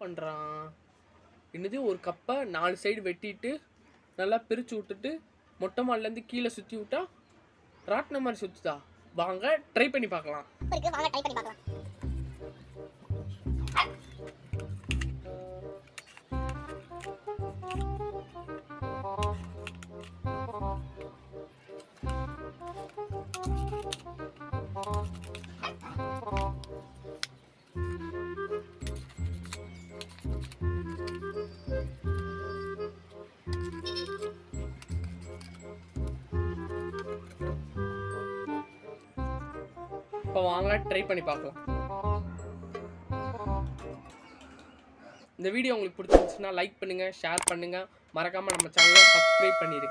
பண்ணுறான் என்னது ஒரு கப்பை 4 சைடு வெட்டிட்டு நல்லா பிரித்து விட்டுட்டு மொட்டை மாடிலேருந்து கீழே சுற்றி விட்டா ராட்டின மாதிரி சுற்றுதா. வாங்க ட்ரை பண்ணி பார்க்கலாம். இப்போ வாங்க ட்ரை பண்ணி பார்க்கலாம். இந்த வீடியோ உங்களுக்கு பிடிச்சிருந்துச்சுன்னா லைக் பண்ணுங்கள், ஷேர் பண்ணுங்கள், மறக்காமல் நம்ம சேனலை சப்ஸ்கிரைப் பண்ணிடுங்க.